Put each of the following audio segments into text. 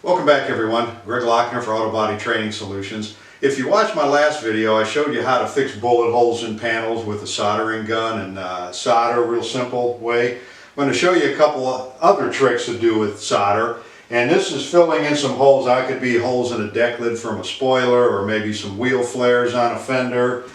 Welcome back everyone, Greg Lochner for Auto Body Training Solutions. If you watched my last video, I showed you how to fix bullet holes in panels with a soldering gun and solder, a real simple way. I'm going to show you a couple of other tricks to do with solder. And this is filling in some holes. That could be holes in a deck lid from a spoiler or maybe some wheel flares on a fender.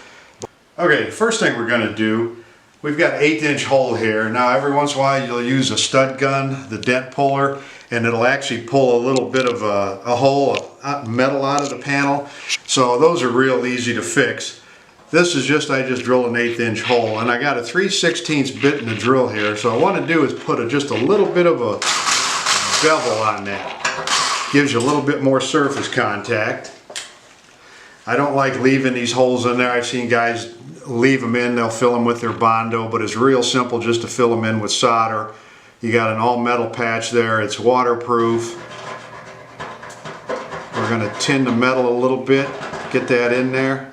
Okay, the first thing we're going to do, we've got an 1/8" hole here. Now every once in a while you'll use a stud gun, the dent puller, and it'll actually pull a little bit of a hole of metal out of the panel. So those are real easy to fix. This is just, I just drilled an 1/8" hole, and I got a 3/16 bit in the drill here. So what I want to do is put just a little bit of a bevel on that. Gives you a little bit more surface contact. I don't like leaving these holes in there. I've seen guys leave them in, they'll fill them with their Bondo, but it's real simple just to fill them in with solder. You got an all metal patch there, it's waterproof. We're going to tin the metal a little bit, get that in there.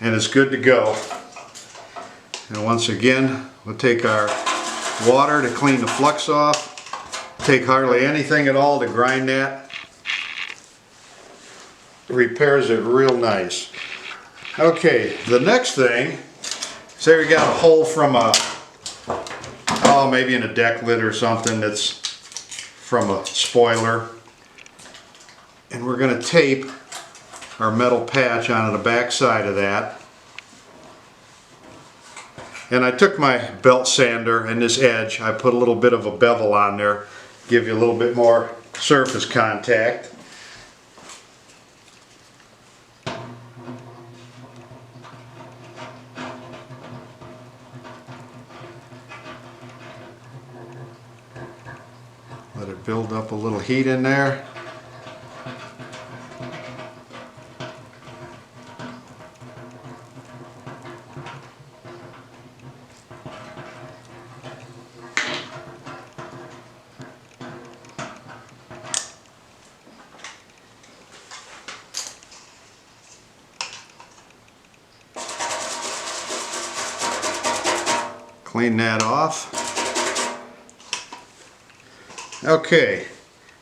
And it's good to go. And once again, we'll take our water to clean the flux off. Take hardly anything at all to grind that. Repairs it real nice. Okay, the next thing, say we got a hole from maybe in a deck lid or something that's from a spoiler, and we're going to tape our metal patch onto the back side of that. And I took my belt sander and this edge, I put a little bit of a bevel on there, give you a little bit more surface contact. Let it build up a little heat in there. Clean that off. Okay,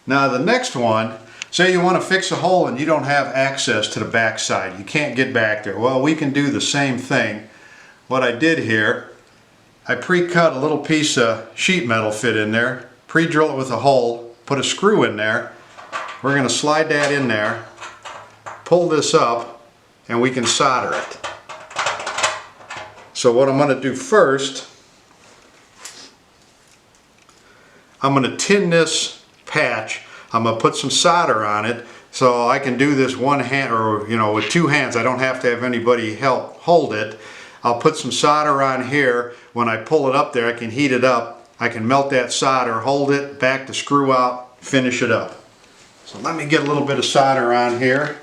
now the next one, say you want to fix a hole and you don't have access to the back side. You can't get back there. Well, we can do the same thing. What I did here, I pre-cut a little piece of sheet metal fit in there, pre-drill it with a hole, put a screw in there. We're going to slide that in there, pull this up, and we can solder it. So what I'm going to do first, I'm going to tin this patch. I'm going to put some solder on it so I can do this one hand, or with two hands. I don't have to have anybody help hold it. I'll put some solder on here. When I pull it up there, I can heat it up. I can melt that solder, hold it, back the screw out, finish it up. So let me get a little bit of solder on here.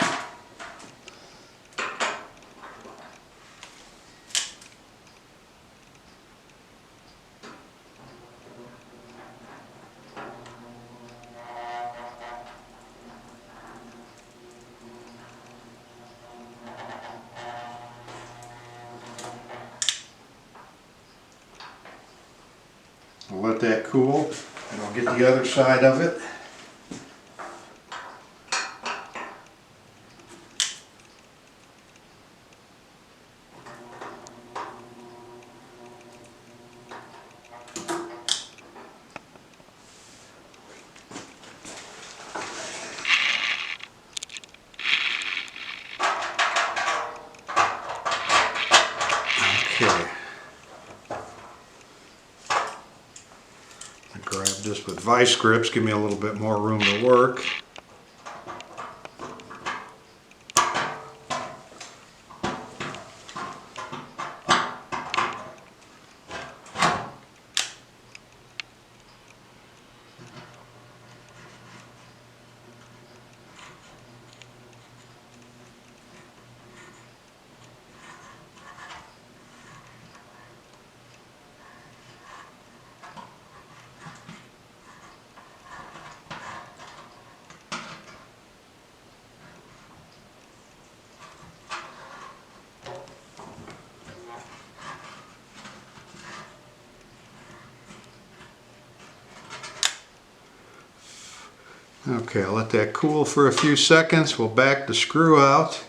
I'll let that cool, and I'll get the other side of it. Okay. Grab this with vice grips, give me a little bit more room to work. Okay, I'll let that cool for a few seconds. We'll back the screw out.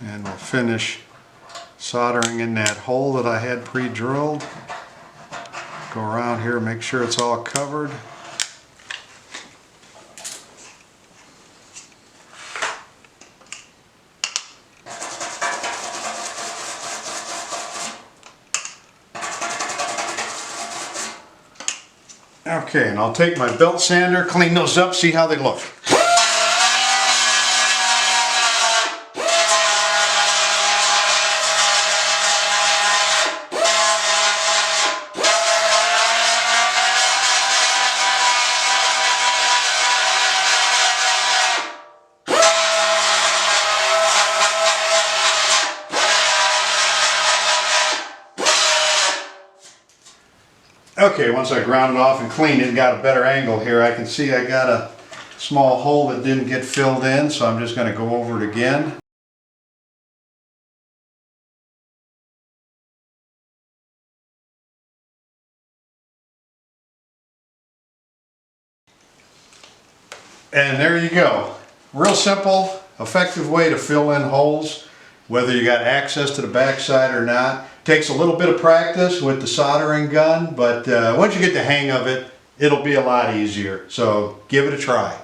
And we'll finish soldering in that hole that I had pre-drilled. Go around here, make sure it's all covered. Okay, and I'll take my belt sander, clean those up, see how they look. Okay, once I ground it off and cleaned it and got a better angle here, I can see I got a small hole that didn't get filled in, so I'm just going to go over it again. And there you go. Real simple, effective way to fill in holes, whether you got access to the backside or not. Takes a little bit of practice with the soldering gun, but once you get the hang of it, it'll be a lot easier. So give it a try.